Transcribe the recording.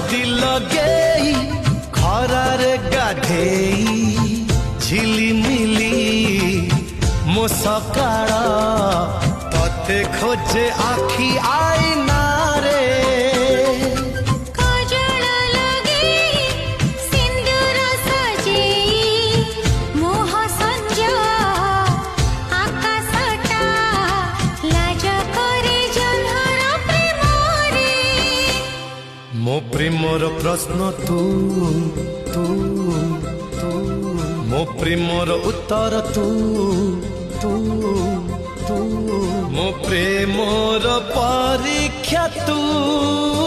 मेहंदी लगेई खरारे गाधेई झिलिमिली मो सकाळ तते खोजे आखी आईना रे मो प्रेमर प्रश्न तू तू तू मो प्रेमर उत्तर तू तू तू मो प्रेमर परीक्षा तू।